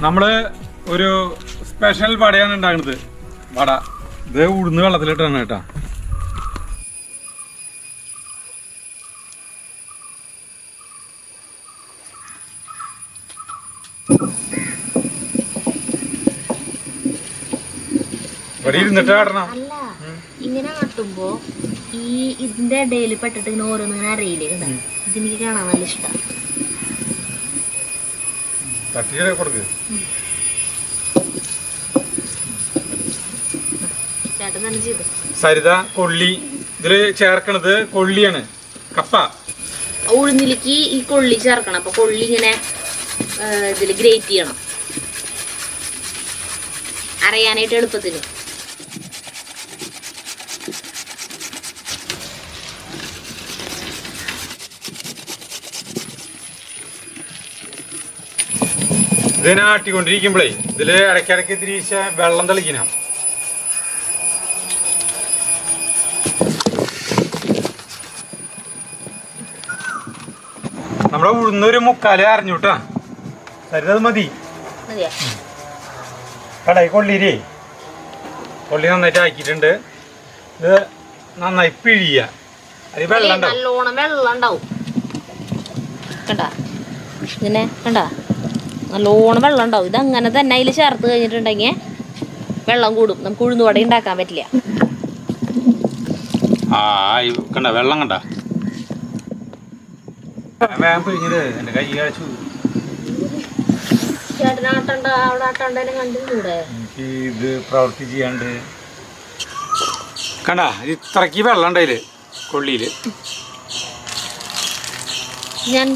നമ്മള് ഒരു സ്പെഷ്യൽ വടയാണ് ഉണ്ടാകുന്നത്. വട ഇത് ഉഴുന്ന് വെള്ളത്തിലിട്ടാണ് കേട്ടോ. ഇവിടെ ഇരുന്നിട്ട് കാട്ടണം. അല്ല ഇങ്ങനെ കാട്ടുമ്പോ ഈ ഇതിന്റെ ഇടയിൽ പെട്ടിട്ട് ഇങ്ങനെ ഓരോന്നിങ്ങനെ അറിയില്ലേ കേട്ടോ. ഇതെനിക്ക് കാണാൻ നല്ല ഇഷ്ടമാണ്. കൊടുക്ക്. ചേട്ടൻ തന്നെ ചെയ്തു. സരിത കൊള്ളി ഇതില് ചേർക്കണത് കൊള്ളിയാണ്. കപ്പ ഉഴുന്നിലേക്ക് ഈ കൊള്ളി ചേർക്കണം. അപ്പൊ കൊള്ളി ഇങ്ങനെ ഇതില് ഗ്രേറ്റ് ചെയ്യണം, അറിയാനായിട്ട് എളുപ്പത്തിന്. ഇതിനെ ആട്ടിക്കൊണ്ടിരിക്കുമ്പോഴേ ഇതില് ഇടയ്ക്കിടയ്ക്ക് തിരിച്ച വെള്ളം തെളിക്കണ. നമ്മളെ ഉഴുന്നൊരു മുക്കാല് അറിഞ്ഞൂട്ടാ. തരുന്നത് മതി. കടായി കൊള്ളിരേ കൊള്ളി നന്നായിട്ട് ആക്കിയിട്ടുണ്ട്. ഇത് നന്നായി പിഴിയ. അത് വെള്ളം നല്ലോണം വെള്ളം ഉണ്ടാവും. കണ്ടാ ഇങ്ങനെ കണ്ടാ നല്ലോണം വെള്ളം ഉണ്ടാവും. ഇത് അങ്ങനെ തന്നെ അതിൽ ചേർത്ത് കഴിഞ്ഞിട്ടുണ്ടെങ്കിൽ വെള്ളം കൂടും. നമുക്ക് ഉഴുന്നുവട ഉണ്ടാക്കാൻ പറ്റില്ല. കണ്ട വെള്ളം കണ്ട എന്റെ കൈ കഴിച്ചു. ചേട്ടനാട്ടണ്ട അവിടെ ആട്ടണ്ടേനെ കണ്ടിട്ടൂടെ. ഇത് പ്രവൃത്തി ചെയ്യാണ്ട് കണ്ട ഇത്രക്ക് വെള്ളം ഉണ്ടായില് കൊള്ളിയില്. ഞാൻ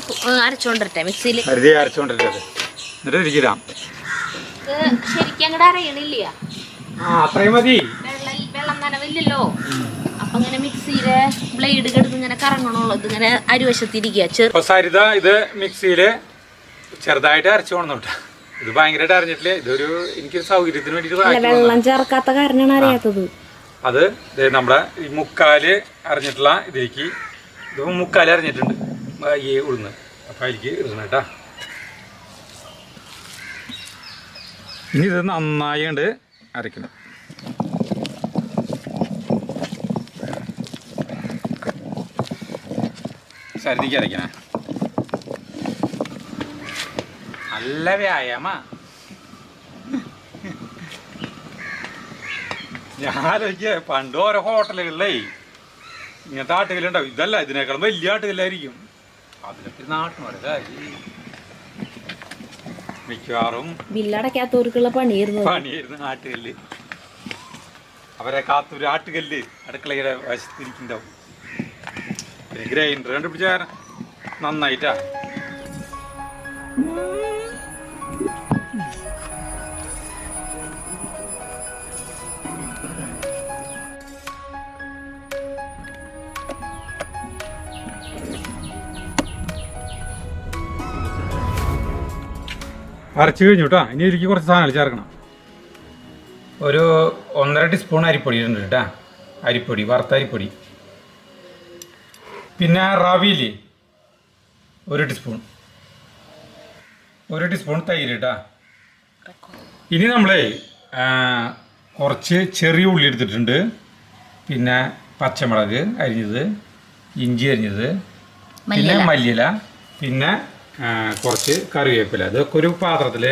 അരച്ചോണ്ടിരട്ടെ മിക്സിയിൽ. അരച്ചോണ്ടിരട്ടെ എന്നിട്ട് തിരിച്ചിടാം. ശരിക്കും അങ്ങോട്ട് അറിയണില്ല. അത്രയും മതി. വെള്ളം നനവില്ലല്ലോ. അപ്പൊ ഇങ്ങനെ മിക്സിയിലെ ബ്ലേഡ് എടുത്ത് ഇങ്ങനെ കറങ്ങണുള്ളൂ. ഇതിങ്ങനെ അരുവശത്തിരിക്കുക. സരിത ഇത് മിക്സിയില് ചെറുതായിട്ട് അരച്ചു കൊണ്ടോട്ടെ. ഇത് ഭയങ്കരമായിട്ട് അറിഞ്ഞിട്ടില്ലേ. ഇതൊരു എനിക്കൊരു സൗകര്യത്തിന് വേണ്ടിട്ട് വെള്ളം ചേർക്കാത്ത കാരണമാണ് അറിയാത്തത്. അത് നമ്മുടെ ഈ മുക്കാല് അറിഞ്ഞിട്ടുള്ള ഇതിലേക്ക് ഇത് മുക്കാല് അറിഞ്ഞിട്ടുണ്ട് ഈ ഉഴുന്ന്. അപ്പൊ അതിലേക്ക് ഇടണം കേട്ടാ. ഇനി ഇത് നന്നായി കൊണ്ട് അരക്കണം. സരിതിക്ക് അരക്കണേ. നല്ല വ്യായാമ. ഞാനൊക്കെ പണ്ട് ഓരോ ഹോട്ടലുകളിലേ ഇങ്ങനത്തെ ആട്ടുകല്ലുണ്ടാവും. ഇതല്ല, ഇതിനേക്കാളും വലിയ ആട്ടുകല്ലായിരിക്കും. അതിലൊക്കെ നാട്ടിനോടെ മിക്കവാറും ബില്ലടക്കാത്തവർക്കുള്ള പണിയായിരുന്നു ആട്ടുകല്ല്. അവരെ കാത്തൊരു ആട്ടുകല്ല് അടുക്കളയുടെ വശത്തിരിക്കുന്നുണ്ടാവും. പിന്നെ ഗ്രൈൻഡർ കണ്ടുപിടിച്ച നന്നായിട്ടാ. അരച്ചു കഴിഞ്ഞു കേട്ടോ. ഇനി ഇതിലേക്ക് കുറച്ച് സാധനങ്ങൾ ചേർക്കണം. ഒരു 1.5 ടീസ്പൂൺ അരിപ്പൊടി ഉണ്ട് കേട്ടോ. അരിപ്പൊടി, വറുത്ത അരിപ്പൊടി. പിന്നെ റവിയിൽ 1 ടീസ്പൂൺ, 1 ടീസ്പൂൺ തൈര് കേട്ടോ. ഇനി നമ്മളേ കുറച്ച് ചെറിയ ഉള്ളി എടുത്തിട്ടുണ്ട്. പിന്നെ പച്ചമുളക് അരിഞ്ഞത്, ഇഞ്ചി അരിഞ്ഞത്, പിന്നെ മല്ലിയില, പിന്നെ കുറച്ച് കറിവേപ്പില. ഇതൊക്കെ ഒരു പാത്രത്തിൽ.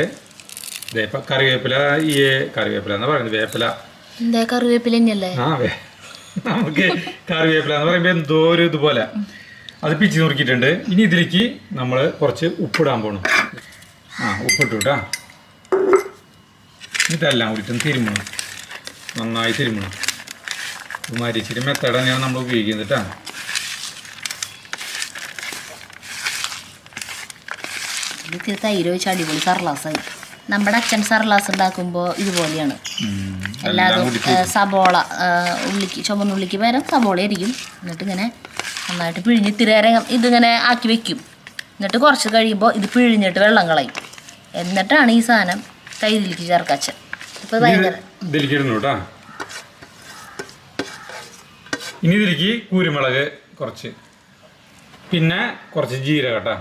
ഇപ്പം കറിവേപ്പില എന്ന് പറയുന്നത് വേപ്പില. കറിവേപ്പില നമുക്ക് കറിവേപ്പില എന്ന് പറയുമ്പോൾ എന്തോ ഒരു ഇതുപോലെ അത് പിച്ചി നുറുക്കിയിട്ടുണ്ട്. ഇനി ഇതിലേക്ക് നമ്മൾ കുറച്ച് ഉപ്പിടാൻ പോകണം. ഉപ്പിട്ടു കേട്ടോ. ഇതെല്ലാം കൂടിയിട്ടും തിരുമണം, നന്നായി തിരുമണം. മരിച്ചിട്ട് മെത്തേഡ് തന്നെയാണ് നമ്മൾ ഉപയോഗിക്കുന്നത് കേട്ടോ. തൈര് വെച്ച് അടിപൊളി സർലാസായി. നമ്മുടെ അച്ഛൻ സർലാസ് ഉണ്ടാക്കുമ്പോൾ ഇതുപോലെയാണ്. എല്ലാതും സബോള ഉള്ളിക്ക്, ചുവന്നുള്ളിക്ക് പകരം സബോള ആയിരിക്കും. എന്നിട്ട് ഇങ്ങനെ നന്നായിട്ട് പിഴിഞ്ഞ് ഇത്തിരി നേരം ഇതിങ്ങനെ ആക്കി വെക്കും. എന്നിട്ട് കുറച്ച് കഴിയുമ്പോൾ ഇത് പിഴിഞ്ഞിട്ട് വെള്ളം കളയും. എന്നിട്ടാണ് ഈ സാധനം തൈരിലേക്ക് ചേർക്കാച്ച. ഇപ്പം ഭയങ്കര ഇനി ഇതിലേക്ക് കുരുമുളക് കുറച്ച്, പിന്നെ കുറച്ച് ജീരകം കേട്ടോ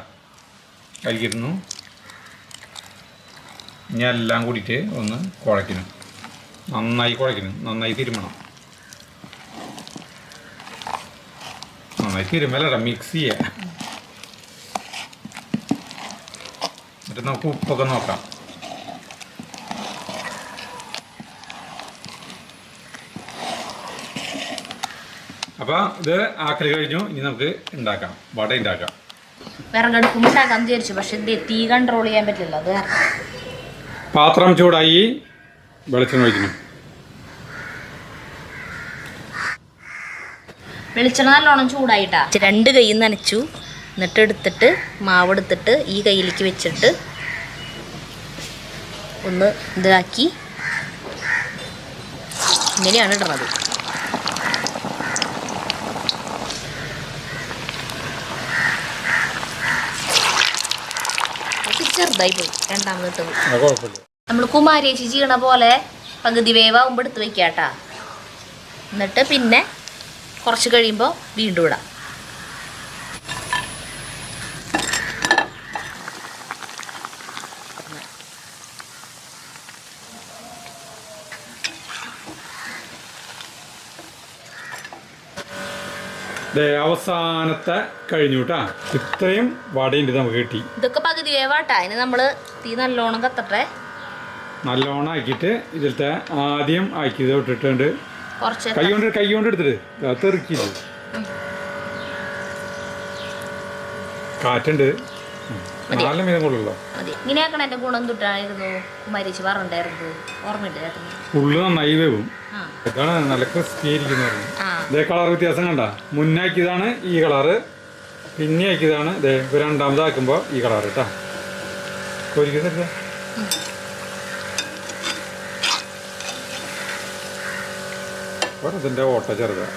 കഴിക്കുന്നു. ഇനി എല്ലാം കൂടിയിട്ട് ഒന്ന് കുഴക്കണം, നന്നായി കുഴക്കണം, നന്നായി തിരുമണം. നന്നായി തിരുമല്ലടാ, മിക്സ് ചെയ്യുക. എന്നിട്ട് നമുക്ക് ഉപ്പൊക്കെ നോക്കാം. അപ്പോൾ ഇത് ആക്കൽ കഴിഞ്ഞു. ഇനി നമുക്ക് ഉണ്ടാക്കാം, വട ഉണ്ടാക്കാം. വിറകടുക്കുമ്പോൾ ഉണ്ടാക്കാൻ വിചാരിച്ചു, പക്ഷെ തീ കൺട്രോൾ ചെയ്യാൻ പറ്റില്ല. അത് പാത്രം ചൂടായി, വെളിച്ചെണ്ണ ഒഴിക്കണം. വെളിച്ചെണ്ണ നല്ലോണം ചൂടായിട്ടാ 2 കൈ നനച്ചു. എന്നിട്ട് എടുത്തിട്ട് മാവെടുത്തിട്ട് ഈ കയ്യിലേക്ക് വെച്ചിട്ട് ഒന്ന് ഇതാക്കി ഇങ്ങനെയാണ് ഇടുന്നത്. ചെറുതായി പോയി രണ്ടാമത് ഇട്ടത്. നമ്മൾ കുമാരേച്ചി ചെയ്യണ പോലെ പകുതി വേവാകുമ്പോൾ എടുത്ത് വെക്കാട്ടാ. എന്നിട്ട് പിന്നെ കുറച്ച് കഴിയുമ്പോൾ വീണ്ടും ഇടാം. അവസാനത്തെ കഴിഞ്ഞു കേട്ടാ. ഇത്രയും വടയുണ്ട് നമുക്ക് കിട്ടി. ഇതൊക്കെ പകുതി വേവാട്ടാ. അതിന് നമ്മൾ തീ നല്ലോണം കത്തട്ടെ. നല്ലോണം ആക്കിയിട്ട് ഇതിലത്തെ ആദ്യം ആക്കിയത് ഇട്ടിട്ടുണ്ട്. കുറച്ച് കൈ കൊണ്ട് എടുത്തിട്ട് തെറുക്കില്ല, കാറ്റുണ്ട്. നാല് മീതം കൊള്ളല്ലോ. മതി. ഇങ്ങനെ ആക്കണ എന്റെ ഗുണം തൊട്ടായിരുന്നു കുമാരിച്ച് പറഞ്ഞിട്ടായിരുന്നു. ഓർമ്മയില്ല ചേട്ടന്. ഉള്ളു നന്നായി വേവും. ഇതാണ് നല്ല ക്രിസ്പി ആയിരിക്കുന്നു. ഇതേ കളർ വ്യത്യാസം കണ്ട. മുന്നാക്കിയതാണ് ഈ കളറ്, പിന്നെ ആക്കിയതാണ് ഇതേ രണ്ടാമതാക്കുമ്പോൾ ഈ കളർ കേട്ടാ. ഒരിക്കൽ ഇതിന്റെ ഓട്ട ചെറുതാ.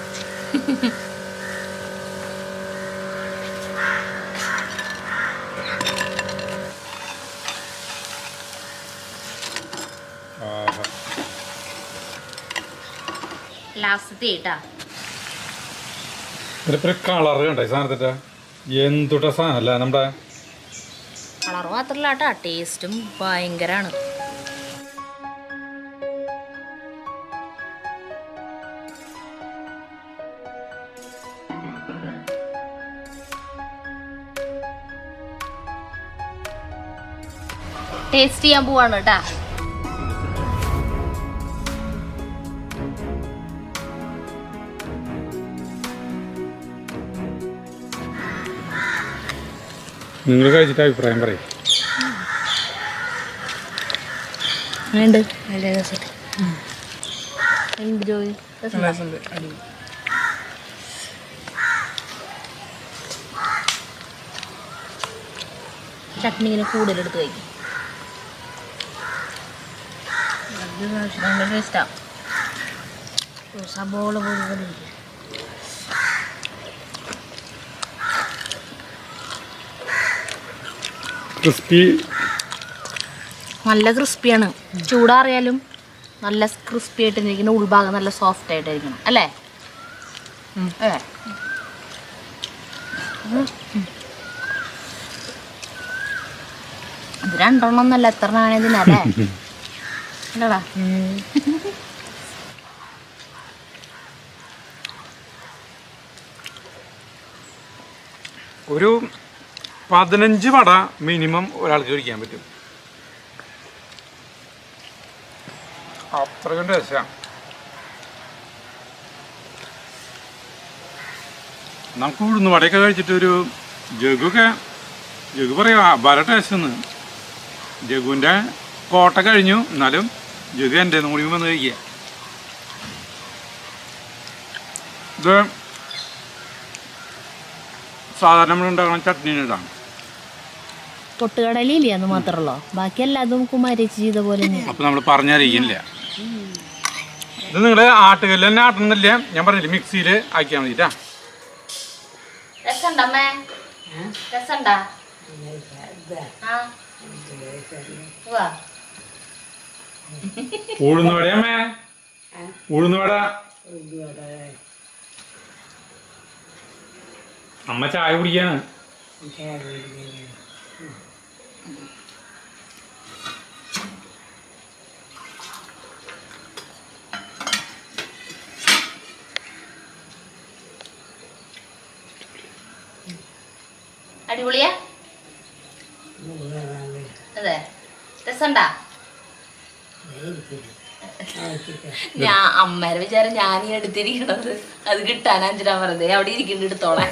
കളർ കണ്ട സാധനത്തിട്ട എന്തുട്ട സാധനല്ല. നമ്മുടെ കളർ മാത്രല്ല കേട്ടാ, ടേസ്റ്റും ഭയങ്കരാണ്. ടേസ്റ്റ് ചെയ്യാൻ പോവാണ് കേട്ടാ. നിങ്ങൾ കഴിച്ചിട്ട് അഭിപ്രായം പറയും. ചട്നി ഇങ്ങനെ കൂടുതലെടുത്ത് കഴിക്കും. ഭയങ്കര ടേസ്റ്റാ. സബോള പോലെ ക്രിസ്പി, നല്ല ക്രിസ്പിയാണ്. ചൂടാറിയാലും നല്ല ക്രിസ്പി ആയിട്ടിരിക്കുന്ന, ഉൾഭാഗം നല്ല സോഫ്റ്റ് ആയിട്ടിരിക്കണം അല്ലേ? അല്ലേ? ഇത് 2 എണ്ണം എന്നല്ല, എത്ര എണ്ണമാണ് ഇതിനല്ലേ? അല്ലടാ. ഒരു 15 വട മിനിമം ഒരാൾക്ക് കഴിക്കാൻ പറ്റും. അത്രയും ടേസ്റ്റാണ്. നമുക്ക് ഉഴുന്ന് വടയൊക്കെ കഴിച്ചിട്ട് ഒരു ജഗു പറയാ ഭര ടേസ്റ്റ് ഒന്ന്. ജഗുവിൻ്റെ കോട്ട കഴിഞ്ഞു, എന്നാലും ജഗു എൻ്റെ കൂടി വന്ന് കഴിക്കുക. ഇത് സാധാരണ നമ്മൾ ഉണ്ടാക്കുന്ന ചട്നി ഇതാണ്. പൊട്ടുകടലില്ലേ എന്ന് മാത്രമല്ലോ, ബാക്കി എല്ലാതും കുമാരേച്ചി ചെയ്ത പോലെ. അപ്പം നമ്മൾ പറഞ്ഞറിയില്ല. ഇത് നിങ്ങൾ ആട്ടുകല്ല് തന്നെ ആട്ടണമെന്നില്ല, ഞാൻ പറഞ്ഞില്ലേ മിക്സിയിൽ ആക്കിയാൽ മതിട്ടാ. ഉഴുന്ന് വടയമ്മേ, ഉഴുന്ന് വട. അമ്മ ചായ കുടിക്കാണ്. അടിപൊളിയാ? അതെ, രസണ്ടാ? ഞാൻ അമ്മേരെ വിചാരം ഞാനീ എടുത്തിരിക്കണത് അത് കിട്ടാൻ 5 രൂപ വെറുതെ അവിടെ ഇരിക്കുന്നുണ്ട് എടുത്തോളാം.